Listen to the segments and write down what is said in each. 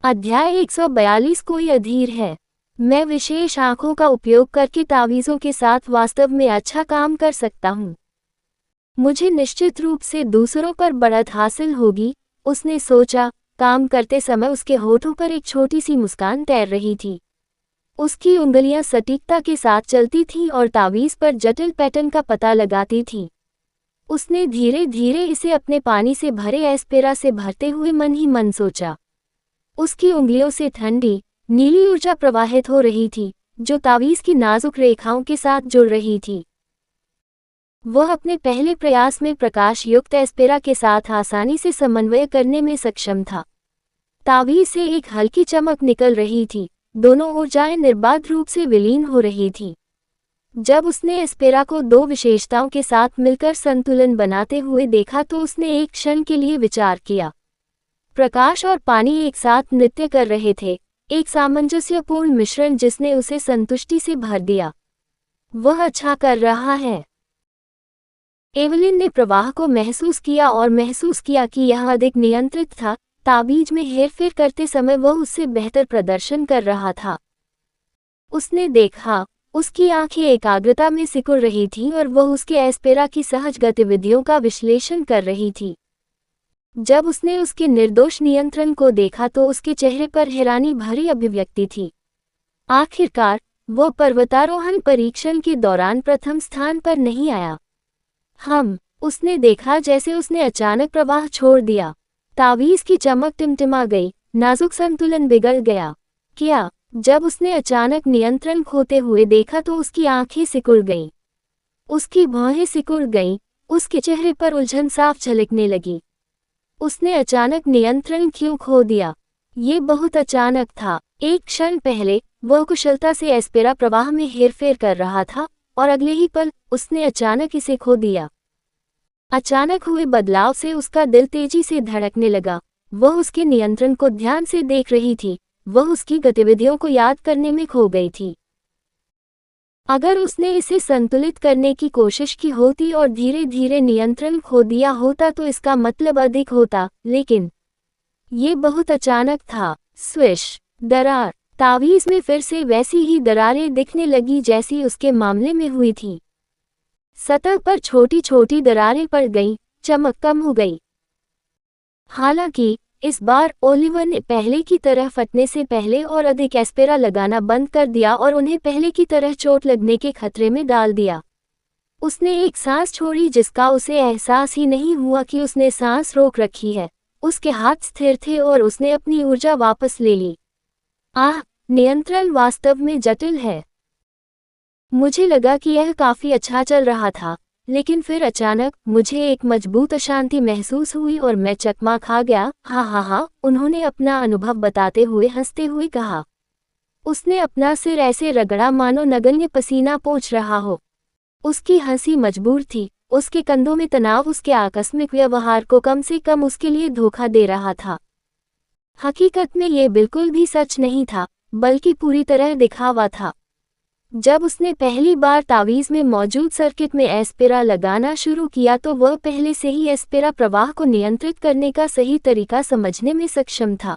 अध्याय 142 कोई अधीर है। मैं विशेष आंखों का उपयोग करके तावीज़ों के साथ वास्तव में अच्छा काम कर सकता हूँ। मुझे निश्चित रूप से दूसरों पर बढ़त हासिल होगी, उसने सोचा। काम करते समय उसके होठों पर एक छोटी सी मुस्कान तैर रही थी। उसकी उंगलियां सटीकता के साथ चलती थीं और तावीज़ पर जटिल पैटर्न का पता लगाती थीं। उसने धीरे धीरे इसे अपने पानी से भरे एस्पेरा से भरते हुए मन ही मन सोचा। उसकी उंगलियों से ठंडी, नीली ऊर्जा प्रवाहित हो रही थी, जो तावीज़ की नाजुक रेखाओं के साथ जुड़ रही थी। वह अपने पहले प्रयास में प्रकाश युक्त एस्पेरा के साथ आसानी से समन्वय करने में सक्षम था। तावीज़ से एक हल्की चमक निकल रही थी, दोनों ऊर्जाएं निर्बाध रूप से विलीन हो रही थीं। जब उसने एस्पेरा को दो विशेषताओं के साथ मिलकर संतुलन बनाते हुए देखा तो उसने एक क्षण के लिए विचार किया। प्रकाश और पानी एक साथ नृत्य कर रहे थे, एक सामंजस्यपूर्ण मिश्रण जिसने उसे संतुष्टि से भर दिया। वह अच्छा कर रहा है। एवलिन ने प्रवाह को महसूस किया और महसूस किया कि यह अधिक नियंत्रित था। ताबीज में हेरफेर करते समय वह उससे बेहतर प्रदर्शन कर रहा था। उसने देखा, उसकी आंखें एकाग्रता में सिकुड़ रही थीं और वह उसके एस्पेरा की सहज गतिविधियों का विश्लेषण कर रही थी। जब उसने उसके निर्दोष नियंत्रण को देखा तो उसके चेहरे पर हैरानी भरी अभिव्यक्ति थी। आखिरकार, वह पर्वतारोहण परीक्षण के दौरान प्रथम स्थान पर नहीं आया। उसने देखा जैसे उसने अचानक प्रवाह छोड़ दिया। तावीज़ की चमक टिमटिमा गई, नाजुक संतुलन बिगड़ गया। जब उसने अचानक नियंत्रण खोते हुए देखा तो उसकी आंखें सिकुड़ गईं। उसकी भौहें सिकुड़ गईं, उसके चेहरे पर उलझन साफ झलकने लगी। उसने अचानक नियंत्रण क्यों खो दिया? ये बहुत अचानक था। एक क्षण पहले वह कुशलता से एस्पेरा प्रवाह में हेरफेर कर रहा था और अगले ही पल उसने अचानक इसे खो दिया। अचानक हुए बदलाव से उसका दिल तेजी से धड़कने लगा। वह उसके नियंत्रण को ध्यान से देख रही थी, वह उसकी गतिविधियों को याद करने में खो गई थी। अगर उसने इसे संतुलित करने की कोशिश की होती और धीरे धीरे नियंत्रण खो दिया होता तो इसका मतलब अधिक होता, लेकिन ये बहुत अचानक था। स्विश, दरार। तावीज़ में फिर से वैसी ही दरारें दिखने लगी जैसी उसके मामले में हुई थी। सतह पर छोटी छोटी दरारें पड़ गईं, चमक कम हो गई। हालांकि इस बार ओलिवर ने पहले की तरह फटने से पहले और अधिक एस्पेरा लगाना बंद कर दिया और उन्हें पहले की तरह चोट लगने के खतरे में डाल दिया। उसने एक सांस छोड़ी जिसका उसे एहसास ही नहीं हुआ कि उसने सांस रोक रखी है। उसके हाथ स्थिर थे और उसने अपनी ऊर्जा वापस ले ली। नियंत्रण वास्तव में जटिल है। मुझे लगा कि यह काफी अच्छा चल रहा था, लेकिन फिर अचानक मुझे एक मजबूत अशांति महसूस हुई और मैं चकमा खा गया। उन्होंने अपना अनुभव बताते हुए हंसते हुए कहा। उसने अपना सिर ऐसे रगड़ा मानो नगण्य पसीना पोंछ रहा हो। उसकी हंसी मजबूर थी, उसके कंधों में तनाव उसके आकस्मिक व्यवहार को कम से कम उसके लिए धोखा दे रहा था। हकीकत में ये बिल्कुल भी सच नहीं था, बल्कि पूरी तरह दिखावा था। जब उसने पहली बार तावीज़ में मौजूद सर्किट में एस्पेरा लगाना शुरू किया तो वह पहले से ही एस्पेरा प्रवाह को नियंत्रित करने का सही तरीका समझने में सक्षम था।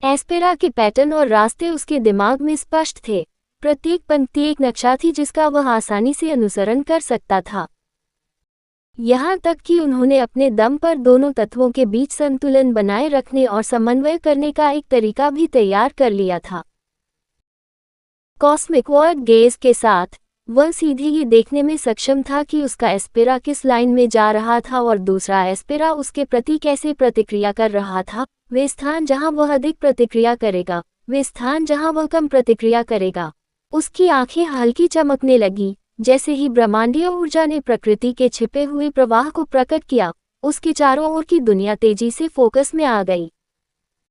एस्पेरा के पैटर्न और रास्ते उसके दिमाग में स्पष्ट थे। प्रत्येक पंक्ति एक नक्शा थी जिसका वह आसानी से अनुसरण कर सकता था। यहाँ तक कि उन्होंने अपने दम पर दोनों तत्वों के बीच संतुलन बनाए रखने और समन्वय करने का एक तरीका भी तैयार कर लिया था। कॉस्मिक वर्ड गेज के साथ वह सीधे ये देखने में सक्षम था कि उसका एस्पेरा किस लाइन में जा रहा था और दूसरा एस्पेरा उसके प्रति कैसे प्रतिक्रिया कर रहा था। वे स्थान जहां वह अधिक प्रतिक्रिया करेगा, वे स्थान जहां वह कम प्रतिक्रिया करेगा। उसकी आंखें हल्की चमकने लगी। जैसे ही ब्रह्मांडीय ऊर्जा ने प्रकृति के छिपे हुए प्रवाह को प्रकट किया, उसके चारों ओर की दुनिया तेजी से फोकस में आ गई।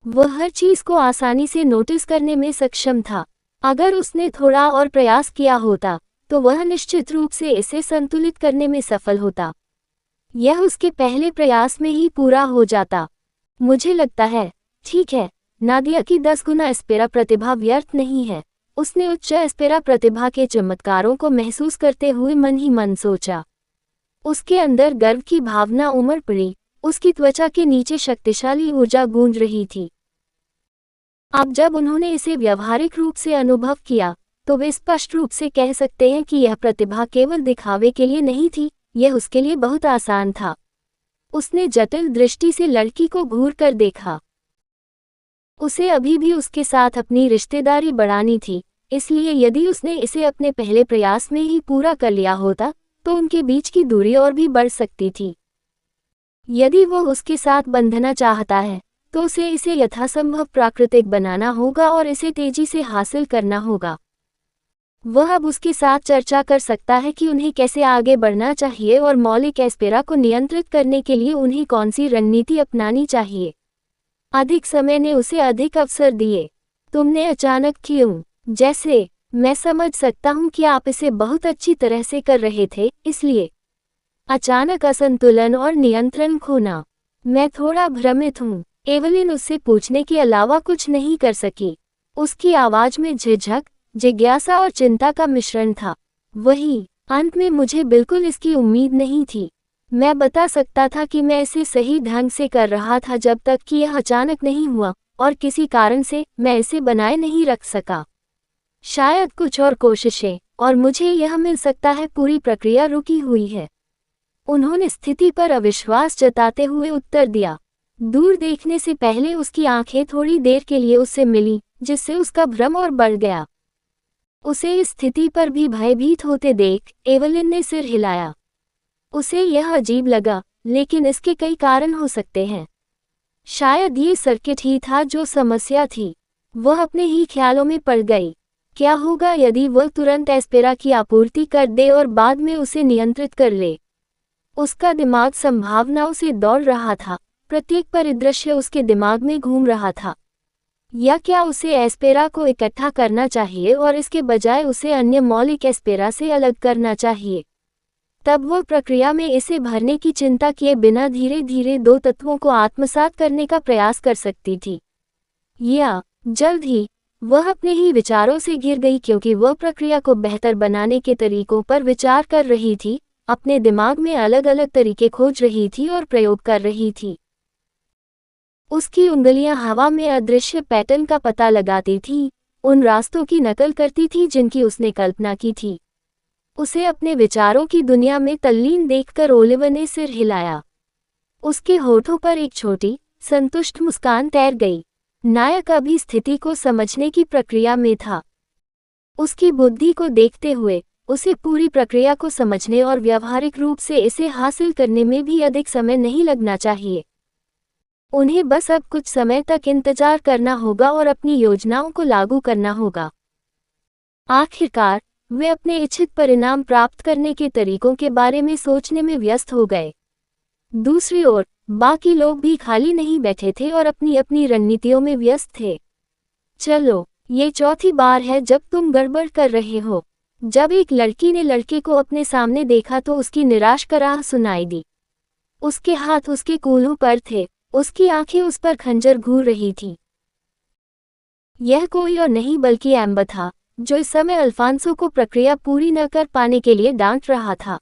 वह हर चीज को आसानी से नोटिस करने में सक्षम था। अगर उसने थोड़ा और प्रयास किया होता तो वह निश्चित रूप से इसे संतुलित करने में सफल होता। यह उसके पहले प्रयास में ही पूरा हो जाता। मुझे लगता है, ठीक है, नादिया की 10 गुना एस्पेरा प्रतिभा व्यर्थ नहीं है। उसने उच्च एस्पेरा प्रतिभा के चमत्कारों को महसूस करते हुए मन ही मन सोचा। उसके अंदर गर्व की भावना उमड़ पड़ी। उसकी त्वचा के नीचे शक्तिशाली ऊर्जा गूंज रही थी। अब जब उन्होंने इसे व्यावहारिक रूप से अनुभव किया, तो वे स्पष्ट रूप से कह सकते हैं कि यह प्रतिभा केवल दिखावे के लिए नहीं थी, यह उसके लिए बहुत आसान था। उसने जटिल दृष्टि से लड़की को घूर कर देखा। उसे अभी भी उसके साथ अपनी रिश्तेदारी बढ़ानी थी, इसलिए यदि उसने इसे अपने पहले प्रयास में ही पूरा कर लिया होता, तो उनके बीच की दूरी और भी बढ़ सकती थी। यदि वो उसके साथ बंधना चाहता है, तो उसे इसे यथासंभव प्राकृतिक बनाना होगा और इसे तेजी से हासिल करना होगा। वह अब उसके साथ चर्चा कर सकता है कि उन्हें कैसे आगे बढ़ना चाहिए और मौलिक एस्पेरा को नियंत्रित करने के लिए उन्हें कौन सी रणनीति अपनानी चाहिए। अधिक समय ने उसे अधिक अवसर दिए। तुमने अचानक क्यों? जैसे, मैं समझ सकता हूँ कि आप इसे बहुत अच्छी तरह से कर रहे थे, इसलिए अचानक असंतुलन और नियंत्रण खोना। मैं थोड़ा भ्रमित हूँ। एवलिन उससे पूछने के अलावा कुछ नहीं कर सकी। उसकी आवाज में झिझक, जिज्ञासा और चिंता का मिश्रण था। वही, अंत में मुझे बिल्कुल इसकी उम्मीद नहीं थी। मैं बता सकता था कि मैं इसे सही ढंग से कर रहा था जब तक कि यह अचानक नहीं हुआ, और किसी कारण से मैं इसे बनाए नहीं रख सका। शायद कुछ और कोशिशें, और मुझे यह मिल सकता है पूरी प्रक्रिया रुकी हुई है। उन्होंने स्थिति पर अविश्वास जताते हुए उत्तर दिया। दूर देखने से पहले उसकी आंखें थोड़ी देर के लिए उससे मिलीं, जिससे उसका भ्रम और बढ़ गया। उसे इस स्थिति पर भी भयभीत होते देख एवलिन ने सिर हिलाया। उसे यह अजीब लगा, लेकिन इसके कई कारण हो सकते हैं। शायद ये सर्किट ही था जो समस्या थी। वह अपने ही ख्यालों में पड़ गई। क्या होगा यदि वह तुरंत एस्पेरा की आपूर्ति कर दे और बाद में उसे नियंत्रित कर ले? उसका दिमाग संभावनाओं से दौड़ रहा था, प्रत्येक परिदृश्य उसके दिमाग में घूम रहा था। या क्या उसे एस्पेरा को इकट्ठा करना चाहिए और इसके बजाय उसे अन्य मौलिक एस्पेरा से अलग करना चाहिए? तब वह प्रक्रिया में इसे भरने की चिंता किए बिना धीरे धीरे दो तत्वों को आत्मसात करने का प्रयास कर सकती थी। या जल्द ही वह अपने ही विचारों से घिर गई क्योंकि वह प्रक्रिया को बेहतर बनाने के तरीकों पर विचार कर रही थी, अपने दिमाग में अलग अलग तरीके खोज रही थी और प्रयोग कर रही थी। उसकी उंगलियां हवा में अदृश्य पैटर्न का पता लगाती थीं, उन रास्तों की नकल करती थी जिनकी उसने कल्पना की थी। उसे अपने विचारों की दुनिया में तल्लीन देखकर ओलिवर ने सिर हिलाया। उसके होठों पर एक छोटी, संतुष्ट मुस्कान तैर गई। नायक अभी स्थिति को समझने की प्रक्रिया में था। उसकी बुद्धि को देखते हुए, उसे पूरी प्रक्रिया को समझने और व्यावहारिक रूप से इसे हासिल करने में भी अधिक समय नहीं लगना चाहिए। उन्हें बस अब कुछ समय तक इंतजार करना होगा और अपनी योजनाओं को लागू करना होगा। आखिरकार, वे अपने इच्छित परिणाम प्राप्त करने के तरीकों के बारे में सोचने में व्यस्त हो गए। दूसरी ओर, बाकी लोग भी खाली नहीं बैठे थे और अपनी अपनी रणनीतियों में व्यस्त थे। चलो, ये चौथी बार है जब तुम गड़बड़ कर रहे हो। जब एक लड़की ने लड़के को अपने सामने देखा तो उसकी निराश कराह सुनाई दी। उसके हाथ उसके कूल्हों पर थे, उसकी आंखें उस पर खंजर घूर रही थीं। यह कोई और नहीं बल्कि एम्बर था, जो इस समय अल्फांसो को प्रक्रिया पूरी न कर पाने के लिए डांट रहा था।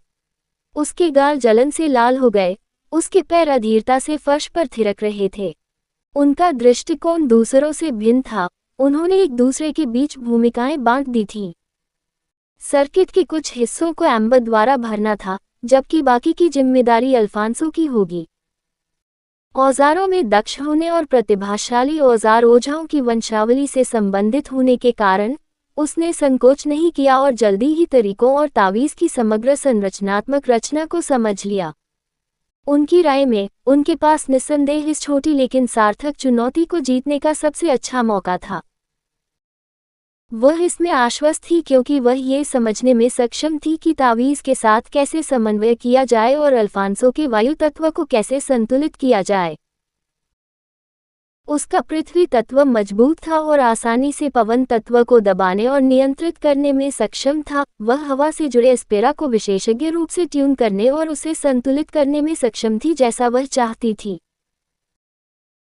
उसके गाल जलन से लाल हो गए, उसके पैर अधीरता से फर्श पर थिरक रहे थे। उनका दृष्टिकोण दूसरों से भिन्न था, उन्होंने एक दूसरे के बीच भूमिकाएं बांट दी थीं। सर्किट के कुछ हिस्सों को एम्बर द्वारा भरना था, जबकि बाकी की जिम्मेदारी अल्फांसो की होगी। औजारों में दक्ष होने और प्रतिभाशाली औजार ओझाओं की वंशावली से संबंधित होने के कारण, उसने संकोच नहीं किया और जल्दी ही तरीकों और तावीज़ की समग्र संरचनात्मक रचना को समझ लिया। उनकी राय में, उनके पास निस्संदेह इस छोटी लेकिन सार्थक चुनौती को जीतने का सबसे अच्छा मौका था। वह इसमें आश्वस्त थी क्योंकि वह ये समझने में सक्षम थी कि तावीज़ के साथ कैसे समन्वय किया जाए और अल्फांसो के वायु तत्व को कैसे संतुलित किया जाए। उसका पृथ्वी तत्व मजबूत था और आसानी से पवन तत्व को दबाने और नियंत्रित करने में सक्षम था। वह हवा से जुड़े एस्पेरा को विशेषज्ञ रूप से ट्यून करने और उसे संतुलित करने में सक्षम थी जैसा वह चाहती थी।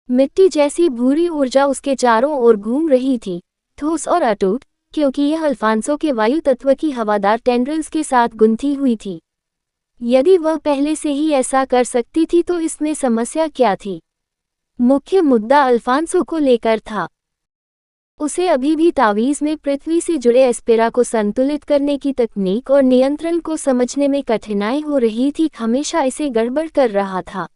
मिट्टी जैसी भूरी ऊर्जा उसके चारों ओर घूम रही थी, ठोस और अटूट, क्योंकि यह अल्फांसो के वायु तत्व की हवादार टेंड्रिल्स के साथ गुंथी हुई थी। यदि वह पहले से ही ऐसा कर सकती थी तो इसमें समस्या क्या थी? मुख्य मुद्दा अल्फांसो को लेकर था। उसे अभी भी तावीज़ में पृथ्वी से जुड़े एस्पेरा को संतुलित करने की तकनीक और नियंत्रण को समझने में कठिनाई हो रही थी, हमेशा इसे गड़बड़ कर रहा था।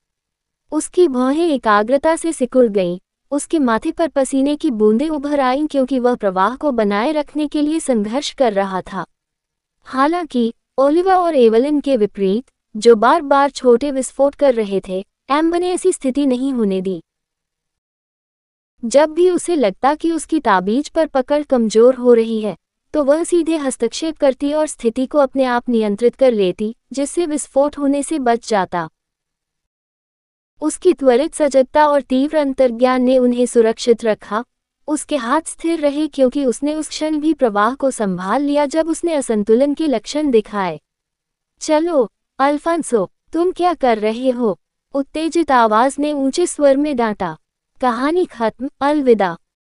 उसकी भौहें एकाग्रता से सिकुड़ गईं, उसके माथे पर पसीने की बूंदें उभर आईं क्योंकि वह प्रवाह को बनाए रखने के लिए संघर्ष कर रहा था। हालांकि ओलिवा और एवलिन के विपरीत, जो बार बार छोटे विस्फोट कर रहे थे, एम्बर ने ऐसी स्थिति नहीं होने दी। जब भी उसे लगता कि उसकी ताबीज पर पकड़ कमजोर हो रही है, तो वह सीधे हस्तक्षेप करती और स्थिति को अपने आप नियंत्रित कर लेती, जिससे विस्फोट होने से बच जाता। उसकी त्वरित सजगता और तीव्र अंतर्ज्ञान ने उन्हें सुरक्षित रखा। उसके हाथ स्थिर रहे क्योंकि उसने उस क्षण भी प्रवाह को संभाल लिया जब उसने असंतुलन के लक्षण दिखाए। चलो, अल्फांसो, तुम क्या कर रहे हो? उत्तेजित आवाज ने ऊंचे स्वर में डांटा। कहानी खत्म, अलविदा।